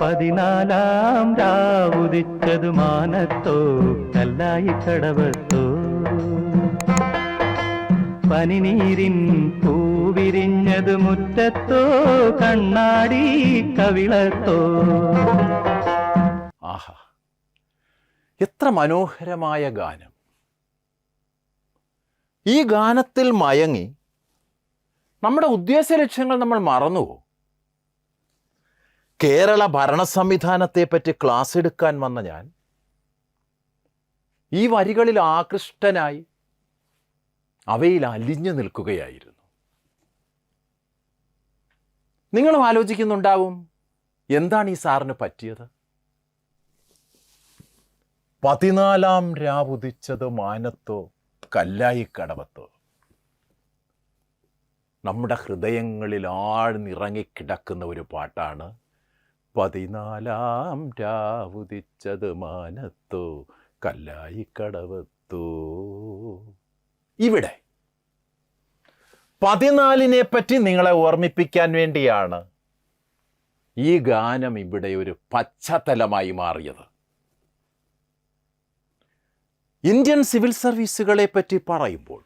പതിനാലാം രാവുദിച്ചതു മാനത്തോ കല്ലായി കടവത്തോ പനിനീരിൻ പൂവിരിഞ്ഞതു മുറ്റത്തോ കണ്ണാടി കവിളത്തോ. ആഹാ, എത്ര മനോഹരമായ ഗാനം! ഈ ഗാനത്തിൽ മയങ്ങി നമ്മുടെ ഉദ്ദേശ ലക്ഷ്യങ്ങൾ നമ്മൾ മറന്നുവോ? കേരള ഭരണ സംവിധാനത്തെപ്പറ്റി ക്ലാസ് എടുക്കാൻ വന്ന ഞാൻ ഈ വരികളിൽ ആകൃഷ്ടനായി അവയിൽ അലിഞ്ഞു നിൽക്കുകയായിരുന്നു. നിങ്ങളും ആലോചിക്കുന്നുണ്ടാവും, എന്താണ് ഈ സാറിന് പറ്റിയത്? 14-ാം രാവുദിച്ചത് മാനത്തോ കല്ലായി കടവത്തോ. നമ്മുടെ ഹൃദയങ്ങളിൽ ആഴ്ന്നിറങ്ങിക്കിടക്കുന്ന ഒരു പാട്ടാണ് 14-ാം രാവുദിച്ചത് മാനത്തോ കല്ലായി കടവത്തോ. ഇവിടെ 14-നെ പറ്റി നിങ്ങളെ ഓർമ്മിപ്പിക്കാൻ വേണ്ടിയാണ് ഈ ഗാനം ഇവിടെ ഒരു പശ്ചാത്തലമായി മാറിയത്. ഇന്ത്യൻ സിവിൽ സർവീസുകളെ പറ്റി പറയുമ്പോൾ,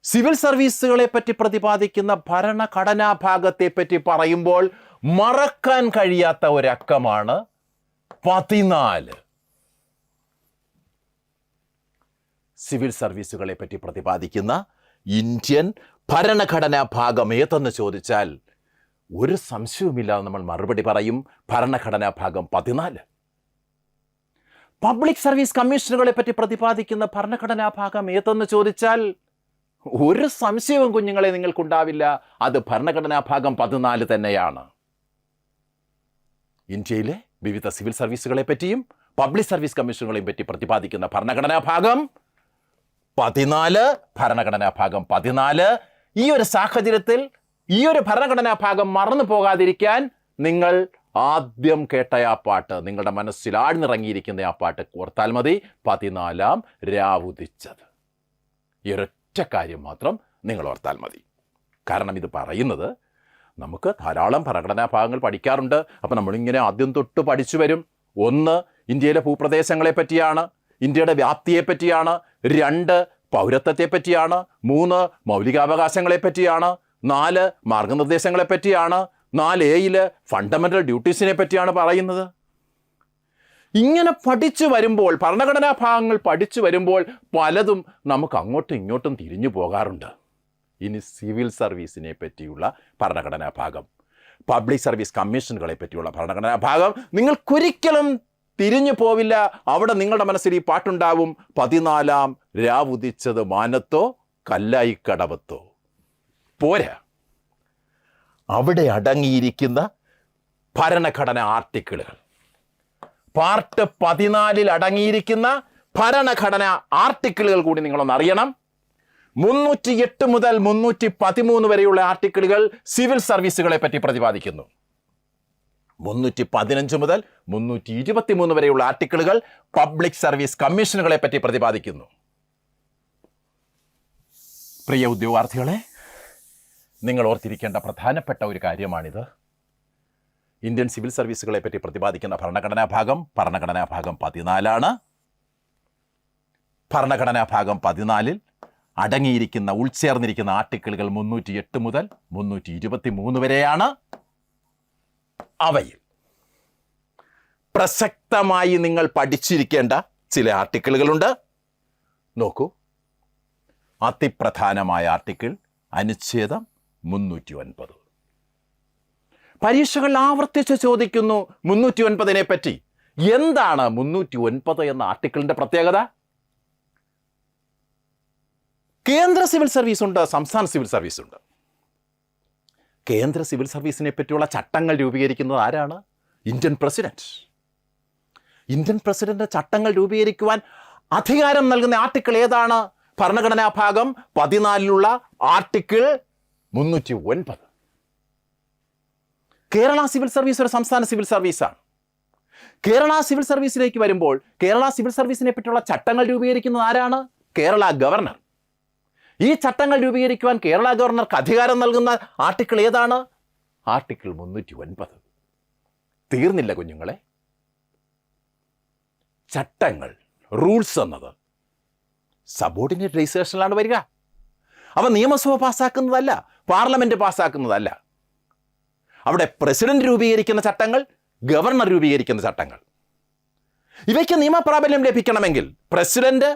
സിവിൽ സർവീസുകളെ പറ്റി പ്രതിപാദിക്കുന്ന ഭരണഘടനാ ഭാഗത്തെ പറ്റി പറയുമ്പോൾ മറക്കാൻ കഴിയാത്ത ഒരക്കമാണ് 14. സിവിൽ സർവീസുകളെ പറ്റി പ്രതിപാദിക്കുന്ന ഇന്ത്യൻ ഭരണഘടനാ ഭാഗം ഏതെന്ന് ചോദിച്ചാൽ ഒരു സംശയവുമില്ലാതെ നമ്മൾ മറുപടി പറയും, ഭരണഘടനാ ഭാഗം 14. പബ്ലിക് സർവീസ് കമ്മീഷനുകളെ പറ്റി പ്രതിപാദിക്കുന്ന ഭരണഘടനാ ഭാഗം ഏതെന്ന് ചോദിച്ചാൽ ഒരു സംശയവും കുഞ്ഞുങ്ങളെ നിങ്ങൾക്കുണ്ടാവില്ല, അത് ഭരണഘടനാ ഭാഗം 14 തന്നെയാണ്. ഇന്ത്യയിലെ വിവിധ സിവിൽ സർവീസുകളെ പറ്റിയും പബ്ലിക് സർവീസ് കമ്മീഷനുകളെയും പറ്റി പ്രതിപാദിക്കുന്ന ഭരണഘടനാ ഭാഗം 14, ഭരണഘടനാ ഭാഗം 14. ഈ ഒരു സാഹചര്യത്തിൽ ഈ ഒരു ഭരണഘടനാ ഭാഗം മറന്നു പോകാതിരിക്കാൻ നിങ്ങൾ ആദ്യം കേട്ട ആ പാട്ട്, നിങ്ങളുടെ മനസ്സിൽ ആഴ്ന്നിറങ്ങിയിരിക്കുന്ന ആ പാട്ട് ഓർത്താൽ മതി. 14-ാം രാവുദിച്ചത്. ഈ ഒരൊറ്റ കാര്യം മാത്രം നിങ്ങൾ ഓർത്താൽ മതി. കാരണം ഇത് പറയുന്നത് നമുക്ക് ധാരാളം ഭരണഘടനാ ഭാഗങ്ങൾ പഠിക്കാറുണ്ട്. അപ്പം നമ്മളിങ്ങനെ ആദ്യം തൊട്ട് പഠിച്ചു വരും. 1, ഇന്ത്യയിലെ ഭൂപ്രദേശങ്ങളെ പറ്റിയാണ്, ഇന്ത്യയുടെ വ്യാപ്തിയെ പറ്റിയാണ്. 2, പൗരത്വത്തെ പറ്റിയാണ്. 3, മൗലികാവകാശങ്ങളെ പറ്റിയാണ്. 4, മാർഗനിർദ്ദേശങ്ങളെ പറ്റിയാണ്. 4A ഫണ്ടമെൻ്റൽ ഡ്യൂട്ടീസിനെ പറ്റിയാണ് പറയുന്നത്. ഇങ്ങനെ പഠിച്ചു വരുമ്പോൾ, ഭരണഘടനാ ഭാഗങ്ങൾ പഠിച്ചു വരുമ്പോൾ പലതും നമുക്ക് അങ്ങോട്ടും ഇങ്ങോട്ടും തിരിഞ്ഞു പോകാറുണ്ട്. ഇനി സിവിൽ സർവീസിനെ പറ്റിയുള്ള ഭരണഘടനാ ഭാഗം, പബ്ലിക് സർവീസ് കമ്മീഷനുകളെ പറ്റിയുള്ള ഭരണഘടനാ ഭാഗം നിങ്ങൾക്കൊരിക്കലും തിരിഞ്ഞു പോവില്ല. അവിടെ നിങ്ങളുടെ മനസ്സിൽ ഈ പാട്ടുണ്ടാവും, 14-ാം രാവുദിച്ചത് മാനത്തോ കല്ലായി കടവത്തോ. പോരാ, അവിടെ അടങ്ങിയിരിക്കുന്ന ഭരണഘടനാ ആർട്ടിക്കിളുകൾ, പാർട്ട് 14 അടങ്ങിയിരിക്കുന്ന ഭരണഘടനാ ആർട്ടിക്കിളുകൾ കൂടി നിങ്ങളൊന്ന് അറിയണം. 308 മുതൽ 313 വരെയുള്ള ആർട്ടിക്കിളുകൾ സിവിൽ സർവീസുകളെ പറ്റി പ്രതിപാദിക്കുന്നു. 315 മുതൽ 323 വരെയുള്ള ആർട്ടിക്കിളുകൾ പബ്ലിക് സർവീസ് കമ്മീഷനുകളെ പറ്റി പ്രതിപാദിക്കുന്നു. പ്രിയ ഉദ്യോഗാർത്ഥികളെ, നിങ്ങൾ ഓർത്തിരിക്കേണ്ട പ്രധാനപ്പെട്ട ഒരു കാര്യമാണിത്. ഇന്ത്യൻ സിവിൽ സർവീസുകളെ പറ്റി പ്രതിപാദിക്കുന്ന ഭരണഘടനാ ഭാഗം 14 ഭരണഘടനാ ഭാഗം 14 അടങ്ങിയിരിക്കുന്ന ഉൾച്ചേർന്നിരിക്കുന്ന ആർട്ടിക്കിളുകൾ 308 മുതൽ 323 വരെയാണ്. അവയിൽ പ്രസക്തമായി നിങ്ങൾ പഠിച്ചിരിക്കേണ്ട ചില ആർട്ടിക്കിളുകളുണ്ട്. നോക്കൂ, അതിപ്രധാനമായ ആർട്ടിക്കിൾ അനുച്ഛേദം 309. പരീക്ഷകൾ ആവർത്തിച്ച് ചോദിക്കുന്നു 309 പറ്റി. എന്താണ് 309 എന്ന ആർട്ടിക്കിളിന്റെ പ്രത്യേകത? കേന്ദ്ര സിവിൽ സർവീസ് ഉണ്ട്, സംസ്ഥാന സിവിൽ സർവീസ് ഉണ്ട്. കേന്ദ്ര സിവിൽ സർവീസിനെ പറ്റിയുള്ള ചട്ടങ്ങൾ രൂപീകരിക്കുന്നത് ആരാണ്? Indian president. ഇന്ത്യൻ പ്രസിഡന്റ് ചട്ടങ്ങൾ രൂപീകരിക്കുവാൻ അധികാരം നൽകുന്ന ആർട്ടിക്കിൾ ഏതാണ്? ഭരണഘടനാ ഭാഗം 14 ആർട്ടിക്കിൾ 309. കേരള സിവിൽ സർവീസ് ഒരു സംസ്ഥാന സിവിൽ സർവീസാണ്. കേരള സിവിൽ സർവീസിലേക്ക് വരുമ്പോൾ കേരള സിവിൽ സർവീസിനെ പറ്റിയുള്ള ചട്ടങ്ങൾ രൂപീകരിക്കുന്നത് ആരാണ്? കേരള ഗവർണർ. ഈ ചട്ടങ്ങൾ രൂപീകരിക്കുവാൻ കേരള ഗവർണർക്ക് അധികാരം നൽകുന്ന ആർട്ടിക്കിൾ ഏതാണ്? ആർട്ടിക്കിൾ 309. തീർന്നില്ല കുഞ്ഞുങ്ങളെ. ചട്ടങ്ങൾ, റൂൾസ് എന്നത് സബോർഡിനേറ്റ് ലെജിസ്ലേഷനിലാണ് വരിക. അവ നിയമസഭ പാസ്സാക്കുന്നതല്ല, പാർലമെൻറ്റ് പാസ്സാക്കുന്നതല്ല. അവിടെ പ്രസിഡന്റ് രൂപീകരിക്കുന്ന ചട്ടങ്ങൾ, ഗവർണർ രൂപീകരിക്കുന്ന ചട്ടങ്ങൾ. ഇവയ്ക്ക് നിയമപ്രാബല്യം ലഭിക്കണമെങ്കിൽ, പ്രസിഡന്റ്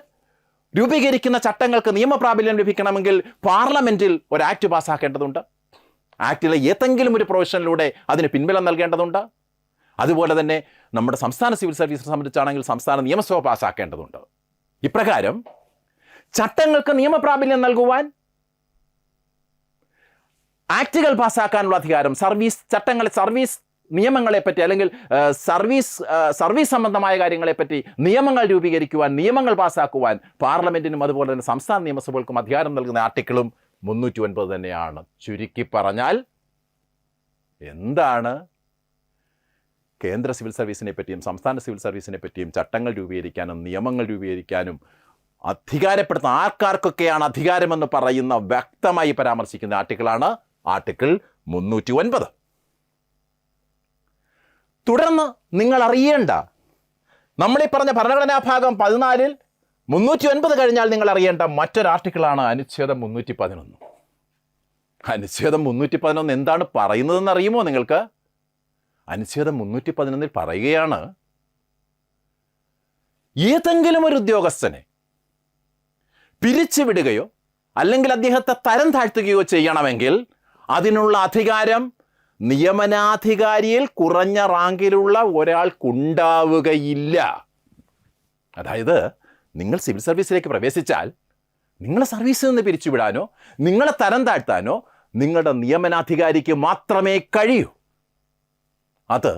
രൂപീകരിക്കുന്ന ചട്ടങ്ങൾക്ക് നിയമപ്രാബല്യം ലഭിക്കണമെങ്കിൽ പാർലമെൻറ്റിൽ ഒരു ആക്ട് പാസ്സാക്കേണ്ടതുണ്ട്. ആക്ടിലെ ഏതെങ്കിലും ഒരു പ്രൊവിഷനിലൂടെ അതിന് പിൻബലം നൽകേണ്ടതുണ്ട്. അതുപോലെ തന്നെ നമ്മുടെ സംസ്ഥാന സിവിൽ സർവീസിനെ സംബന്ധിച്ചാണെങ്കിൽ സംസ്ഥാന നിയമസഭ പാസ്സാക്കേണ്ടതുണ്ട്. ഇപ്രകാരം ചട്ടങ്ങൾക്ക് നിയമപ്രാബല്യം നൽകുവാൻ ആക്ടുകൾ പാസ്സാക്കാനുള്ള അധികാരം, ചട്ടങ്ങളെ, സർവീസ് നിയമങ്ങളെപ്പറ്റി അല്ലെങ്കിൽ സർവീസ് സംബന്ധമായ കാര്യങ്ങളെപ്പറ്റി നിയമങ്ങൾ രൂപീകരിക്കുവാൻ, നിയമങ്ങൾ പാസ്സാക്കുവാൻ പാർലമെൻറ്റിനും അതുപോലെ തന്നെ സംസ്ഥാന നിയമസഭകൾക്കും അധികാരം നൽകുന്ന ആർട്ടിക്കിളും 309 തന്നെയാണ്. ചുരുക്കി പറഞ്ഞാൽ എന്താണ് കേന്ദ്ര സിവിൽ സർവീസിനെ പറ്റിയും സംസ്ഥാന സിവിൽ സർവീസിനെ പറ്റിയും ചട്ടങ്ങൾ രൂപീകരിക്കാനും നിയമങ്ങൾ രൂപീകരിക്കാനും അധികാരപ്പെടുത്തുന്ന ആർക്കാർക്കൊക്കെയാണ് അധികാരമെന്ന് പറയുന്ന വ്യക്തമായി പരാമർശിക്കുന്ന ആർട്ടിക്കിളാണ് ആർട്ടിക്കിൾ 309. തുടർന്ന് നിങ്ങൾ അറിയേണ്ട, നമ്മളീ പറഞ്ഞ ഭരണഘടനാ ഭാഗം 14 309 കഴിഞ്ഞാൽ നിങ്ങൾ അറിയേണ്ട മറ്റൊരു ആർട്ടിക്കിളാണ് അനുച്ഛേദം 311. അനുച്ഛേദം 311 എന്താണ് പറയുന്നതെന്ന് അറിയുമോ നിങ്ങൾക്ക്? അനുച്ഛേദം 311 പറയുകയാണ്, ഏതെങ്കിലും ഒരു ഉദ്യോഗസ്ഥനെ പിരിച്ചുവിടുകയോ അല്ലെങ്കിൽ അദ്ദേഹത്തെ തരം താഴ്ത്തുകയോ ചെയ്യണമെങ്കിൽ അതിനുള്ള അധികാരം നിയമനാധികാരിയിൽ കുറഞ്ഞ റാങ്കിലുള്ള ഒരാൾക്കുണ്ടാവുകയില്ല. അതായത് നിങ്ങൾ സിവിൽ സർവീസിലേക്ക് പ്രവേശിച്ചാൽ നിങ്ങളെ സർവീസിൽ നിന്ന് പിരിച്ചുവിടാനോ നിങ്ങളെ തരം താഴ്ത്താനോ നിങ്ങളുടെ നിയമനാധികാരിക്ക് മാത്രമേ കഴിയൂ. അത്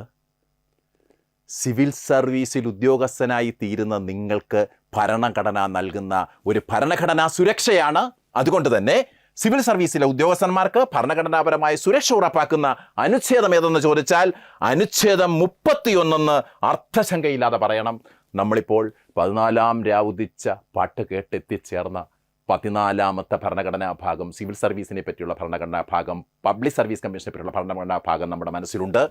സിവിൽ സർവീസിൽ ഉദ്യോഗസ്ഥനായി തീരുന്ന നിങ്ങൾക്ക് ഭരണഘടന നൽകുന്ന ഒരു ഭരണഘടനാ സുരക്ഷയാണ്. അതുകൊണ്ട് തന്നെ സിവിൽ സർവീസിലെ ഉദ്യോഗസ്ഥന്മാർക്ക് ഭരണഘടനാപരമായ സുരക്ഷ ഉറപ്പാക്കുന്ന അനുച്ഛേദം ഏതെന്ന് ചോദിച്ചാൽ അനുച്ഛേദം 31 അർത്ഥശങ്കയില്ലാതെ പറയണം. നമ്മളിപ്പോൾ 14ാം രാവുദിച്ച പാട്ട് കേട്ടെത്തിച്ചേർന്ന 14ാമത്തെ ഭരണഘടനാ ഭാഗം, സിവിൽ സർവീസിനെ പറ്റിയുള്ള ഭരണഘടനാ ഭാഗം, പബ്ലിക് സർവീസ് കമ്മീഷനെ പറ്റിയുള്ള ഭരണഘടനാ ഭാഗം നമ്മുടെ മനസ്സിലുണ്ട്.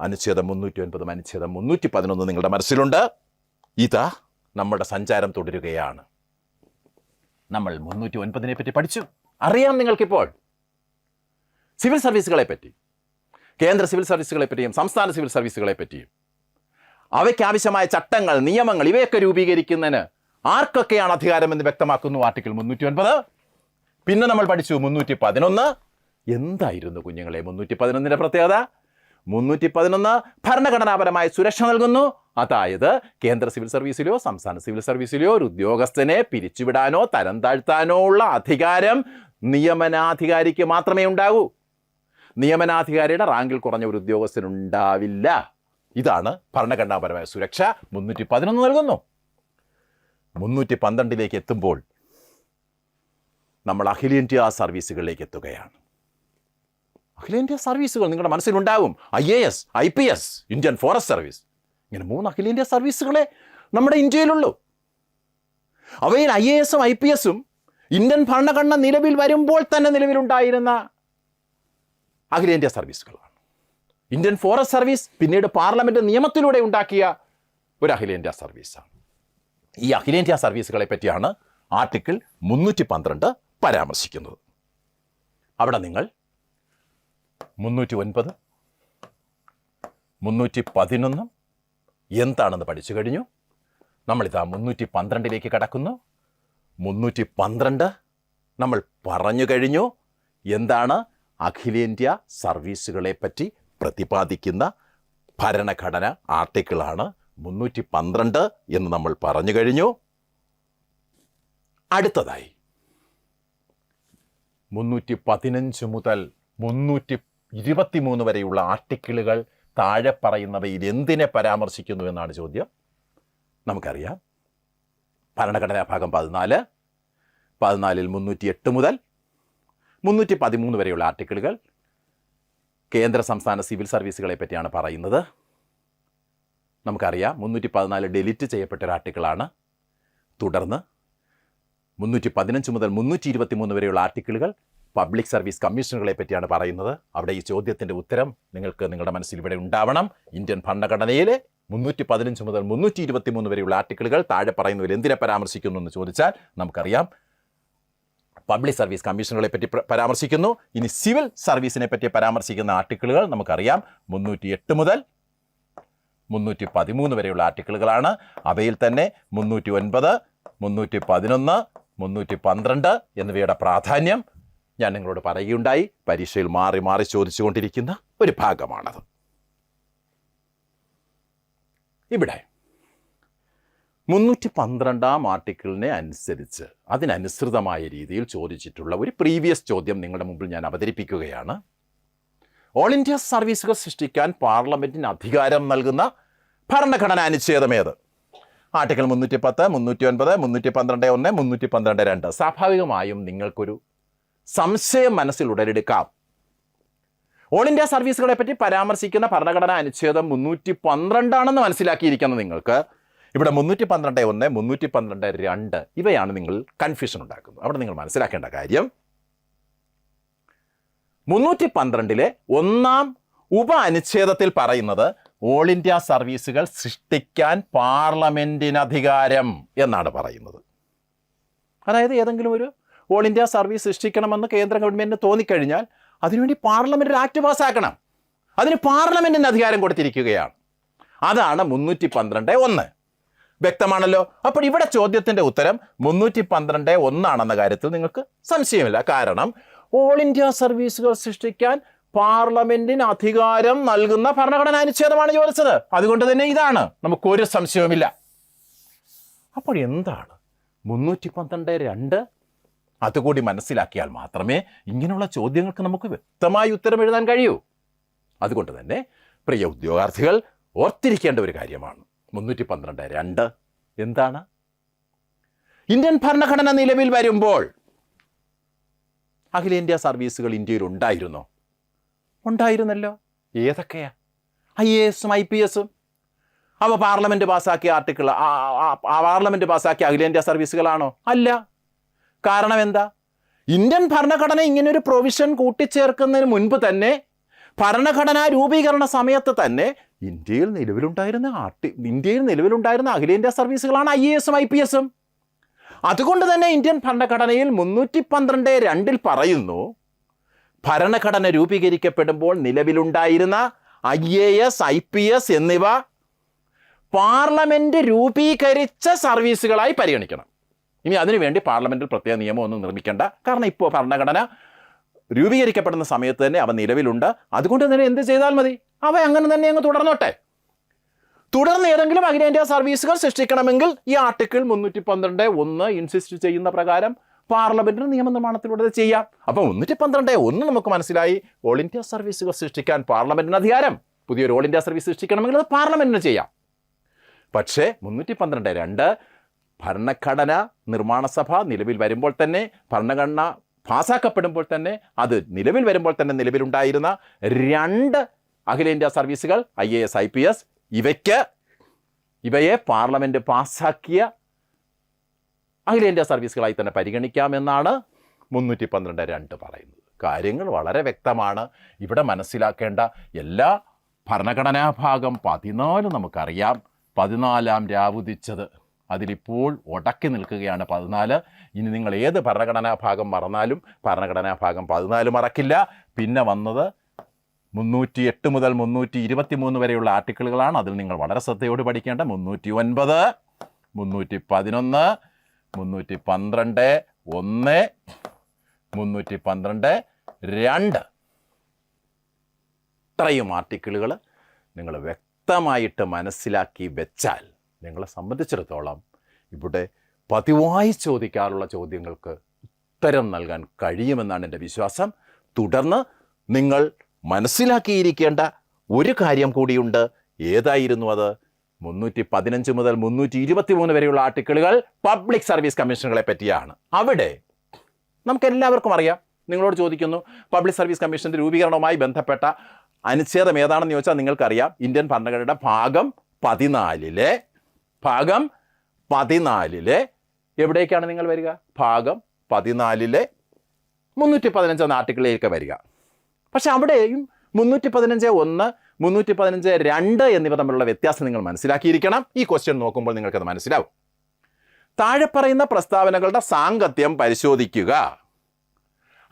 അനുച്ഛേദം 309 അനുച്ഛേദം 311 നിങ്ങളുടെ മനസ്സിലുണ്ട്. ഇതാ നമ്മുടെ സഞ്ചാരം തുടരുകയാണ്. നമ്മൾ 309 പറ്റി പഠിച്ചു. അറിയാം നിങ്ങൾക്കിപ്പോൾ സിവിൽ സർവീസുകളെ പറ്റി, കേന്ദ്ര സിവിൽ സർവീസുകളെ പറ്റിയും സംസ്ഥാന സിവിൽ സർവീസുകളെ പറ്റിയും അവയ്ക്കാവശ്യമായ ചട്ടങ്ങൾ, നിയമങ്ങൾ ഇവയൊക്കെ രൂപീകരിക്കുന്നതിന് ആർക്കൊക്കെയാണ് അധികാരമെന്ന് വ്യക്തമാക്കുന്നു ആർട്ടിക്കിൾ 309. പിന്നെ നമ്മൾ പഠിച്ചു 311. എന്തായിരുന്നു കുഞ്ഞുങ്ങളെ 311ന്റെ പ്രത്യേകത? 311 ഭരണഘടനാപരമായ സുരക്ഷ നൽകുന്നു. അതായത് കേന്ദ്ര സിവിൽ സർവീസിലോ സംസ്ഥാന സിവിൽ സർവീസിലോ ഒരു ഉദ്യോഗസ്ഥനെ പിരിച്ചുവിടാനോ തരം താഴ്ത്താനോ ഉള്ള അധികാരം നിയമനാധികാരിക്ക് മാത്രമേ ഉണ്ടാകൂ. നിയമനാധികാരിയുടെ റാങ്കിൽ കുറഞ്ഞ ഒരു ഉദ്യോഗസ്ഥനുണ്ടാവില്ല. ഇതാണ് ഭരണഘടനാപരമായ സുരക്ഷ 311 നൽകുന്നു. 312 എത്തുമ്പോൾ നമ്മൾ അഖിലേന്ത്യാ സർവീസുകളിലേക്ക് എത്തുകയാണ്. അഖിലേന്ത്യാ സർവീസുകൾ നിങ്ങളുടെ മനസ്സിലുണ്ടാവും. IAS, IPS, Indian forest service, ഇങ്ങനെ 3 അഖിലേന്ത്യാ സർവീസുകളെ നമ്മുടെ ഇന്ത്യയിലുള്ളൂ. അവയിൽ IASഉം IPSഉം ഇന്ത്യൻ ഭരണഘടന നിലവിൽ വരുമ്പോൾ തന്നെ നിലവിലുണ്ടായിരുന്ന അഖിലേന്ത്യാ സർവീസുകളാണ്. ഇന്ത്യൻ ഫോറസ്റ്റ് സർവീസ് പിന്നീട് പാർലമെന്റ് നിയമത്തിലൂടെ ഉണ്ടാക്കിയ ഒരു അഖിലേന്ത്യാ സർവീസാണ്. ഈ അഖിലേന്ത്യാ സർവീസുകളെ പറ്റിയാണ് ആർട്ടിക്കിൾ 312 പരാമർശിക്കുന്നത്. അവിടെ നിങ്ങൾ 309 311 എന്താണെന്ന് പഠിച്ചു കഴിഞ്ഞു. നമ്മളിതാ 312 കടക്കുന്നു. 312 നമ്മൾ പറഞ്ഞു കഴിഞ്ഞു. എന്താണ്? അഖിലേന്ത്യാ സർവീസുകളെ പറ്റി പ്രതിപാദിക്കുന്ന ഭരണഘടന ആർട്ടിക്കിളാണ് 312 എന്ന് നമ്മൾ പറഞ്ഞു കഴിഞ്ഞു. അടുത്തതായി 315 മുതൽ 323 വരെയുള്ള ആർട്ടിക്കിളുകൾ താഴെ പറയുന്നവയിൽ എന്തിനെ പരാമർശിക്കുന്നു എന്നാണ് ചോദ്യം. നമുക്കറിയാം, ഭരണഘടനാ ഭാഗം 14, 14ൽ 308 മുതൽ 313 വരെയുള്ള ആർട്ടിക്കിളുകൾ കേന്ദ്ര സംസ്ഥാന സിവിൽ സർവീസുകളെ പറ്റിയാണ് പറയുന്നത്. നമുക്കറിയാം 314 ഡിലീറ്റ് ചെയ്യപ്പെട്ട ഒരു ആർട്ടിക്കിളാണ്. തുടർന്ന് 315 മുതൽ 323 വരെയുള്ള ആർട്ടിക്കിളുകൾ പബ്ലിക് സർവീസ് കമ്മീഷനുകളെ പറ്റിയാണ് പറയുന്നത്. അവിടെ ഈ ചോദ്യത്തിൻ്റെ ഉത്തരം നിങ്ങൾക്ക് നിങ്ങളുടെ മനസ്സിൽ ഇവിടെ ഉണ്ടാവണം. ഇന്ത്യൻ ഭരണഘടനയിലെ 315 മുതൽ 323 വരെയുള്ള ആർട്ടിക്കിളുകൾ താഴെ പറയുന്നതിൽ എന്തിനെ പരാമർശിക്കുന്നു എന്ന് ചോദിച്ചാൽ നമുക്കറിയാം പബ്ലിക് സർവീസ് കമ്മീഷനുകളെ പറ്റി പരാമർശിക്കുന്നു. ഇനി സിവിൽ സർവീസിനെ പറ്റി പരാമർശിക്കുന്ന ആർട്ടിക്കിളുകൾ നമുക്കറിയാം 308 മുതൽ 313 വരെയുള്ള ആർട്ടിക്കിളുകളാണ്. അവയിൽ തന്നെ 309, 311, 312 എന്നിവയുടെ പ്രാധാന്യം ഞാൻ നിങ്ങളോട് പറയുകയുണ്ടായി. പരീക്ഷയിൽ മാറി മാറി ചോദിച്ചുകൊണ്ടിരിക്കുന്ന ഒരു ഭാഗമാണത്. ഇവിടെ 312 ആർട്ടിക്കിളിനെ അനുസരിച്ച് അതിനനുസൃതമായ രീതിയിൽ ചോദിച്ചിട്ടുള്ള ഒരു പ്രീവിയസ് ചോദ്യം നിങ്ങളുടെ മുമ്പിൽ ഞാൻ അവതരിപ്പിക്കുകയാണ്. ഓൾ ഇന്ത്യ സർവീസുകൾ സൃഷ്ടിക്കാൻ പാർലമെന്റിന് അധികാരം നൽകുന്ന ഭരണഘടനാ അനുച്ഛേദമേത്? ആർട്ടിക്കിൾ 310, 309, 312(1), 312(2). സ്വാഭാവികമായും നിങ്ങൾക്കൊരു സംശയം മനസ്സിൽ ഉടലെടുക്കാം. ഓൾ ഇന്ത്യ സർവീസുകളെ പറ്റി പരാമർശിക്കുന്ന ഭരണഘടനാ അനുച്ഛേദം 312 മനസ്സിലാക്കിയിരിക്കുന്ന നിങ്ങൾക്ക് ഇവിടെ 312(1), 312(2) ഇവയാണ് നിങ്ങൾ കൺഫ്യൂഷൻ ഉണ്ടാക്കുന്നത്. അവിടെ നിങ്ങൾ മനസ്സിലാക്കേണ്ട കാര്യം 312 1-ാം ഉപ അനുച്ഛേദത്തിൽ പറയുന്നത് ഓൾ ഇന്ത്യ സർവീസുകൾ സൃഷ്ടിക്കാൻ പാർലമെന്റിന് അധികാരം എന്നാണ് പറയുന്നത്. അതായത് ഏതെങ്കിലും ഒരു ഓൾ ഇന്ത്യ സർവീസ് സൃഷ്ടിക്കണമെന്ന് കേന്ദ്ര ഗവൺമെന്റിന് തോന്നിക്കഴിഞ്ഞാൽ അതിനുവേണ്ടി പാർലമെന്റിൽ ആക്ട് പാസ്സാക്കണം. അതിന് പാർലമെന്റിന് അധികാരം കൊടുത്തിരിക്കുകയാണ്. അതാണ് 312(1). വ്യക്തമാണല്ലോ. അപ്പോൾ ഇവിടെ ചോദ്യത്തിൻ്റെ ഉത്തരം 312(1) കാര്യത്തിൽ നിങ്ങൾക്ക് സംശയമില്ല. കാരണം ഓൾ ഇന്ത്യ സർവീസുകൾ സൃഷ്ടിക്കാൻ പാർലമെന്റിന് അധികാരം നൽകുന്ന ഭരണഘടനാ അനുച്ഛേദമാണ് ചോദിച്ചത്. അതുകൊണ്ട് തന്നെ ഇതാണ്, നമുക്കൊരു സംശയവുമില്ല. അപ്പോൾ എന്താണ് 312(2) അതുകൂടി മനസ്സിലാക്കിയാൽ മാത്രമേ ഇങ്ങനെയുള്ള ചോദ്യങ്ങൾക്ക് നമുക്ക് വ്യക്തമായി ഉത്തരം എഴുതാൻ കഴിയൂ. അതുകൊണ്ട് തന്നെ പ്രിയ ഉദ്യോഗാർത്ഥികൾ ഓർത്തിരിക്കേണ്ട ഒരു കാര്യമാണ് 312(2) എന്താണ്? ഇന്ത്യൻ ഭരണഘടന നിലവിൽ വരുമ്പോൾ അഖിലേന്ത്യാ സർവീസുകൾ ഇന്ത്യയിൽ ഉണ്ടായിരുന്നോ? ഉണ്ടായിരുന്നല്ലോ. ഏതൊക്കെയാ? IAS-ഉം IPS-ഉം. അവ പാർലമെന്റ് പാസ്സാക്കിയ ആർട്ടിക്കിൾ പാർലമെന്റ് പാസ്സാക്കിയ അഖിലേന്ത്യാ സർവീസുകളാണോ? അല്ല. കാരണം എന്താ? ഇന്ത്യൻ ഭരണഘടന ഇങ്ങനൊരു പ്രൊവിഷൻ കൂട്ടിച്ചേർക്കുന്നതിന് മുൻപ് തന്നെ ഭരണഘടനാ രൂപീകരണ സമയത്ത് തന്നെ ഇന്ത്യയിൽ നിലവിലുണ്ടായിരുന്ന അഖിലേന്ത്യാ സർവീസുകളാണ് IAS-ഉം IPS-ഉം. അതുകൊണ്ട് തന്നെ ഇന്ത്യൻ ഭരണഘടനയിൽ 312(2) പറയുന്നു ഭരണഘടന രൂപീകരിക്കപ്പെടുമ്പോൾ നിലവിലുണ്ടായിരുന്ന IAS, IPS എന്നിവ പാർലമെന്റ് രൂപീകരിച്ച സർവീസുകളായി പരിഗണിക്കണം. ഇനി അതിനുവേണ്ടി പാർലമെന്റിൽ പ്രത്യേക നിയമമൊന്നും നിർമ്മിക്കേണ്ട. കാരണം ഇപ്പോൾ ഭരണഘടന രൂപീകരിക്കപ്പെടുന്ന സമയത്ത് തന്നെ അവ നിലവിലുണ്ട്. അതുകൊണ്ട് തന്നെ എന്ത് ചെയ്താൽ മതി? അവ അങ്ങനെ തന്നെ അങ്ങ് തുടർന്നോട്ടെ. തുടർന്ന് ഏതെങ്കിലും അഖിലേന്ത്യാ സർവീസുകൾ സൃഷ്ടിക്കണമെങ്കിൽ ഈ ആർട്ടിക്കിൾ 312(1) ഇൻസിസ്റ്റ് ചെയ്യുന്ന പ്രകാരം പാർലമെന്റിന് നിയമനിർമ്മാണത്തിലൂടെ ചെയ്യാം. അപ്പം 312(1) നമുക്ക് മനസ്സിലായി. ഓൾ ഇന്ത്യ സർവീസുകൾ സൃഷ്ടിക്കാൻ പാർലമെന്റിന് അധികാരം. പുതിയൊരു ഓൾ ഇന്ത്യ സർവീസ് സൃഷ്ടിക്കണമെങ്കിൽ അത് പാർലമെന്റിന് ചെയ്യാം. പക്ഷേ 312(2) ഭരണഘടന നിർമ്മാണ സഭ നിലവിൽ വരുമ്പോൾ തന്നെ, ഭരണഘടന പാസ്സാക്കപ്പെടുമ്പോൾ തന്നെ, അത് നിലവിൽ വരുമ്പോൾ തന്നെ നിലവിലുണ്ടായിരുന്ന 2 അഖിലേന്ത്യാ സർവീസുകൾ IAS, IPS ഇവയെ പാർലമെന്റ് പാസ്സാക്കിയ അഖിലേന്ത്യാ സർവീസുകളായി തന്നെ പരിഗണിക്കാമെന്നാണ് 312(2) പറയുന്നത്. കാര്യങ്ങൾ വളരെ വ്യക്തമാണ്. ഇവിടെ മനസ്സിലാക്കേണ്ട എല്ലാ ഭരണഘടനാ ഭാഗം 14 നമുക്കറിയാം. 14-ാം രാവുദിച്ചത് അതിലിപ്പോൾ ഉടക്കി നിൽക്കുകയാണ് 14. ഇനി നിങ്ങൾ ഏത് ഭരണഘടനാ ഭാഗം മറന്നാലും ഭരണഘടനാ ഭാഗം 14 മറക്കില്ല. പിന്നെ വന്നത് 308 മുതൽ 323 വരെയുള്ള ആർട്ടിക്കിളുകളാണ്. അതിൽ നിങ്ങൾ വളരെ ശ്രദ്ധയോട് പഠിക്കേണ്ട 309, 311, 312(1), 312(2) ഇത്രയും ആർട്ടിക്കിളുകൾ നിങ്ങൾ വ്യക്തമായിട്ട് മനസ്സിലാക്കി വെച്ചാൽ നിങ്ങളെ സംബന്ധിച്ചിടത്തോളം ഇവിടെ പതിവായി ചോദിക്കാറുള്ള ചോദ്യങ്ങൾക്ക് ഉത്തരം നൽകാൻ കഴിയുമെന്നാണ് എൻ്റെ വിശ്വാസം. തുടർന്ന് നിങ്ങൾ മനസ്സിലാക്കിയിരിക്കേണ്ട ഒരു കാര്യം കൂടിയുണ്ട്. ഏതായിരുന്നു അത്? 315 മുതൽ 323 വരെയുള്ള ആർട്ടിക്കിളുകൾ പബ്ലിക് സർവീസ് കമ്മീഷനുകളെ പറ്റിയാണ്. അവിടെ നമുക്കെല്ലാവർക്കും അറിയാം. നിങ്ങളോട് ചോദിക്കുന്നു, പബ്ലിക് സർവീസ് കമ്മീഷൻ്റെ രൂപീകരണവുമായി ബന്ധപ്പെട്ട അനുച്ഛേദം ഏതാണെന്ന് ചോദിച്ചാൽ നിങ്ങൾക്കറിയാം. ഇന്ത്യൻ ഭരണഘടനയുടെ ഭാഗം 14 എവിടേക്കാണ് നിങ്ങൾ വരിക? ഭാഗം 14 315 എന്ന ആർട്ടിക്കിളിലേക്ക് വരിക. പക്ഷെ അവിടെയും 315(1), 315(2) എന്നിവ തമ്മിലുള്ള വ്യത്യാസം നിങ്ങൾ മനസ്സിലാക്കിയിരിക്കണം. ഈ ക്വസ്റ്റ്യൻ നോക്കുമ്പോൾ നിങ്ങൾക്കത് മനസ്സിലാവും. താഴെ പറയുന്ന പ്രസ്താവനകളുടെ സാംഗത്യം പരിശോധിക്കുക.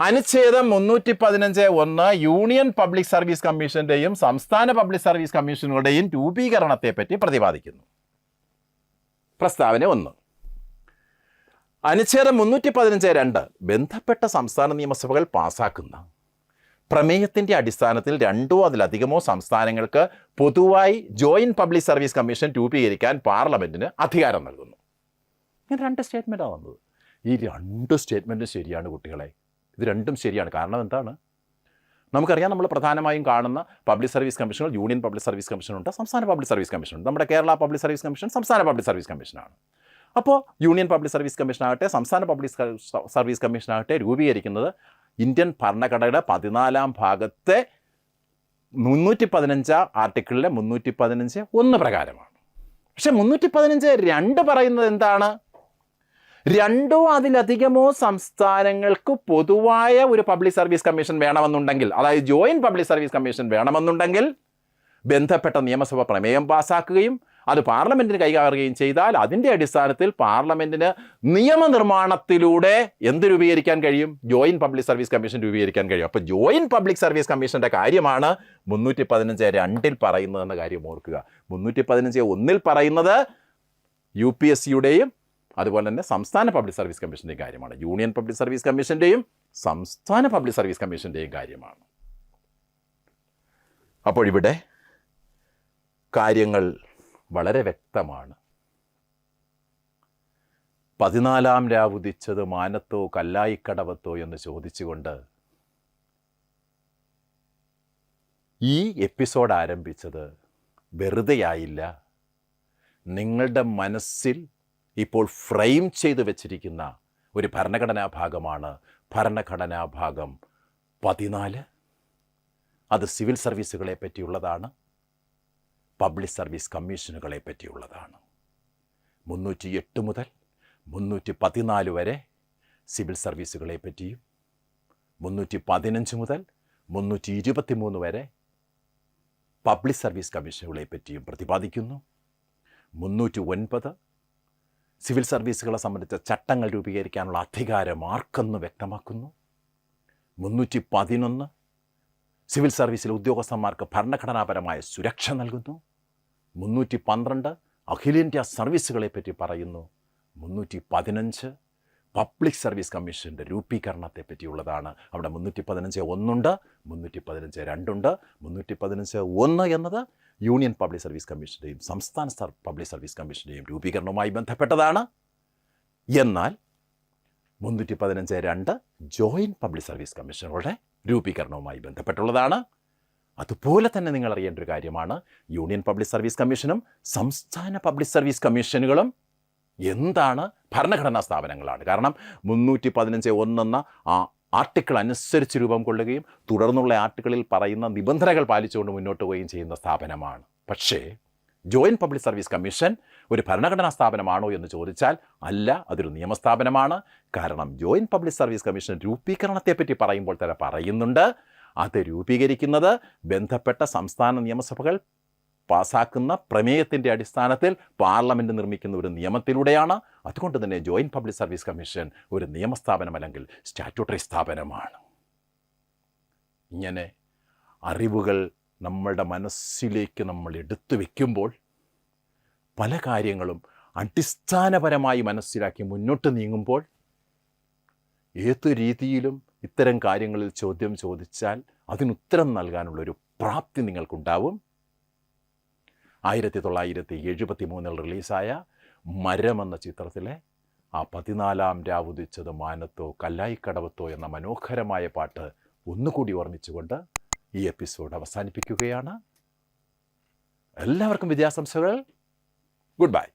അനുച്ഛേദം 315(1) യൂണിയൻ പബ്ലിക് സർവീസ് കമ്മീഷന്റെയും സംസ്ഥാന പബ്ലിക് സർവീസ് കമ്മീഷനുകളുടെയും രൂപീകരണത്തെപ്പറ്റി പ്രതിപാദിക്കുന്നു. പ്രസ്താവന 1. അനുച്ഛേദം 315(2) ബന്ധപ്പെട്ട സംസ്ഥാന നിയമസഭകൾ പാസാക്കുന്ന പ്രമേയത്തിൻ്റെ അടിസ്ഥാനത്തിൽ 2 അതിലധികമോ സംസ്ഥാനങ്ങൾക്ക് പൊതുവായി ജോയിന്റ് പബ്ലിക് സർവീസ് കമ്മീഷൻ രൂപീകരിക്കാൻ പാർലമെന്റിന് അധികാരം നൽകുന്നു. ഇങ്ങനെ 2 സ്റ്റേറ്റ്മെൻറ്റാണ് വന്നത്. ഈ 2 സ്റ്റേറ്റ്മെൻറ്റും ശരിയാണ് കുട്ടികളെ. ഇത് രണ്ടും ശരിയാണ്. കാരണം എന്താണ്? നമുക്കറിയാം, നമ്മൾ പ്രധാനമായും കാണുന്ന പബ്ലിക് സർവീസ് കമ്മീഷനുകൾ യൂണിയൻ പബ്ലിക് സർവീസ് കമ്മീഷനുണ്ട്, സംസ്ഥാന പബ്ലിക് സർവീസ് കമ്മീഷനുണ്ട്. നമ്മുടെ കേരള പബ്ലിക് സർവീസ് കമ്മീഷൻ സംസ്ഥാന പബ്ലിക് സർവീസ് കമ്മീഷനാണ്. അപ്പോൾ യൂണിയൻ പബ്ലിക് സർവീസ് കമ്മീഷനാകട്ടെ സംസ്ഥാന പബ്ലിക് സർവീസ് കമ്മീഷനാകട്ടെ രൂപീകരിക്കുന്നത് ഇന്ത്യൻ ഭരണഘടനയുടെ 14-ാം ഭാഗത്തെ 315 ആർട്ടിക്കിളിലെ 315(1) പ്രകാരമാണ്. പക്ഷെ 315(2) പറയുന്നത് എന്താണ്? 2 അതിലധികമോ സംസ്ഥാനങ്ങൾക്ക് പൊതുവായ ഒരു പബ്ലിക് സർവീസ് കമ്മീഷൻ വേണമെന്നുണ്ടെങ്കിൽ, അതായത് ജോയിന്റ് പബ്ലിക് സർവീസ് കമ്മീഷൻ വേണമെന്നുണ്ടെങ്കിൽ ബന്ധപ്പെട്ട നിയമസഭ പ്രമേയം പാസാക്കുകയും അത് പാർലമെന്റിന് കൈകാറുകയും ചെയ്താൽ അതിൻ്റെ അടിസ്ഥാനത്തിൽ പാർലമെന്റിന് നിയമനിർമ്മാണത്തിലൂടെ എന്ത് രൂപീകരിക്കാൻ കഴിയും? ജോയിന്റ് പബ്ലിക് സർവീസ് കമ്മീഷൻ രൂപീകരിക്കാൻ കഴിയും. അപ്പോൾ ജോയിന്റ് പബ്ലിക് സർവീസ് കമ്മീഷൻ്റെ കാര്യമാണ് 315(2) പറയുന്നതെന്ന കാര്യം ഓർക്കുക. 315(1) പറയുന്നത് UPSCയുടെയും അതുപോലെ തന്നെ സംസ്ഥാന പബ്ലിക് സർവീസ് കമ്മീഷൻ്റെയും കാര്യമാണ്. യൂണിയൻ പബ്ലിക് സർവീസ് കമ്മീഷൻ്റെയും സംസ്ഥാന പബ്ലിക് സർവീസ് കമ്മീഷൻ്റെയും കാര്യമാണ്. അപ്പോൾ ഇവിടെ കാര്യങ്ങൾ വളരെ വ്യക്തമാണ്. 14-ാം രാവുദിച്ചത് മാനത്തോ കല്ലായിക്കടവത്തോ എന്ന് ചോദിച്ചുകൊണ്ട് ഈ എപ്പിസോഡ് ആരംഭിച്ചത് വെറുതെയായില്ല. നിങ്ങളുടെ മനസ്സിൽ ഇപ്പോൾ ഫ്രെയിം ചെയ്ത് വെച്ചിരിക്കുന്ന ഒരു ഭരണഘടനാ ഭാഗമാണ് ഭരണഘടനാ ഭാഗം 14. അത് സിവിൽ സർവീസുകളെ പറ്റിയുള്ളതാണ്, പബ്ലിക് സർവീസ് കമ്മീഷനുകളെ പറ്റിയുള്ളതാണ്. 308 മുതൽ 314 വരെ സിവിൽ സർവീസുകളെ പറ്റിയും 315 മുതൽ 323 വരെ പബ്ലിക് സർവീസ് കമ്മീഷനുകളെ പറ്റിയും പ്രതിപാദിക്കുന്നു. 309 സിവിൽ സർവീസുകളെ സംബന്ധിച്ച ചട്ടങ്ങൾ രൂപീകരിക്കാനുള്ള അധികാരം ആർക്കെന്ന് വ്യക്തമാക്കുന്നു. 311 സിവിൽ സർവീസിലെ ഉദ്യോഗസ്ഥന്മാർക്ക് ഭരണഘടനാപരമായ സുരക്ഷ നൽകുന്നു. 312 അഖിലേന്ത്യാ സർവീസുകളെ പറ്റി പറയുന്നു. 315 പബ്ലിക് സർവീസ് കമ്മീഷൻ്റെ രൂപീകരണത്തെ പറ്റിയുള്ളതാണ്. അവിടെ 315(1) 315(2) 315(1) എന്നത് യൂണിയൻ പബ്ലിക് സർവീസ് കമ്മീഷൻ്റെയും സംസ്ഥാന പബ്ലിക് സർവീസ് കമ്മീഷൻ്റെയും രൂപീകരണവുമായി ബന്ധപ്പെട്ടതാണ്. എന്നാൽ 315(2) ജോയിൻറ്റ് പബ്ലിക് സർവീസ് കമ്മീഷനുകളുടെ രൂപീകരണവുമായി ബന്ധപ്പെട്ടുള്ളതാണ്. അതുപോലെ തന്നെ നിങ്ങൾ അറിയേണ്ട ഒരു കാര്യമാണ്, യൂണിയൻ പബ്ലിക് സർവീസ് കമ്മീഷനും സംസ്ഥാന പബ്ലിക് സർവീസ് കമ്മീഷനുകളും എന്താണ്? ഭരണഘടനാ സ്ഥാപനങ്ങളാണ്. കാരണം 315(1) എന്ന ആ ആർട്ടിക്കിൾ അനുസരിച്ച് രൂപം കൊള്ളുകയും തുടർന്നുള്ള ആർട്ടിക്കിളിൽ പറയുന്ന നിബന്ധനകൾ പാലിച്ചുകൊണ്ട് മുന്നോട്ട് പോവുകയും ചെയ്യുന്ന സ്ഥാപനമാണ്. പക്ഷേ ജോയിൻറ്റ് പബ്ലിക് സർവീസ് കമ്മീഷൻ ഒരു ഭരണഘടനാ സ്ഥാപനമാണോ എന്ന് ചോദിച്ചാൽ അല്ല, അതൊരു നിയമസ്ഥാപനമാണ്. കാരണം ജോയിൻറ്റ് പബ്ലിക് സർവീസ് കമ്മീഷൻ രൂപീകരണത്തെപ്പറ്റി പറയുമ്പോൾ തന്നെ പറയുന്നുണ്ട്, അത് രൂപീകരിക്കുന്നത് ബന്ധപ്പെട്ട സംസ്ഥാന നിയമസഭകൾ പാസാക്കുന്ന പ്രമേയത്തിൻ്റെ അടിസ്ഥാനത്തിൽ പാർലമെൻറ്റ് നിർമ്മിക്കുന്ന ഒരു നിയമത്തിലൂടെയാണ്. അതുകൊണ്ട് തന്നെ ജോയിൻറ്റ് പബ്ലിക് സർവീസ് കമ്മീഷൻ ഒരു നിയമസ്ഥാപനം അല്ലെങ്കിൽ സ്റ്റാറ്റ്യൂട്ടറി സ്ഥാപനമാണ്. ഇങ്ങനെ അറിവുകൾ നമ്മളുടെ മനസ്സിലേക്ക് നമ്മൾ എടുത്തു വയ്ക്കുമ്പോൾ പല കാര്യങ്ങളും അടിസ്ഥാനപരമായി മനസ്സിലാക്കി മുന്നോട്ട് നീങ്ങുമ്പോൾ ഏത് രീതിയിലും ഇത്തരം കാര്യങ്ങളിൽ ചോദ്യം ചോദിച്ചാൽ അതിനുത്തരം നൽകാനുള്ളൊരു പ്രാപ്തി നിങ്ങൾക്കുണ്ടാവും. 1973 റിലീസായ മരം എന്ന ചിത്രത്തിലെ ആ 14-ാം രാവുദിച്ചത് മാനത്തോ കല്ലായിക്കടവത്തോ എന്ന മനോഹരമായ പാട്ട് ഒന്നുകൂടി ഓർമ്മിച്ചുകൊണ്ട് ഈ എപ്പിസോഡ് അവസാനിപ്പിക്കുകയാണ്. എല്ലാവർക്കും വിദ്യാശംസകൾ. Good bye.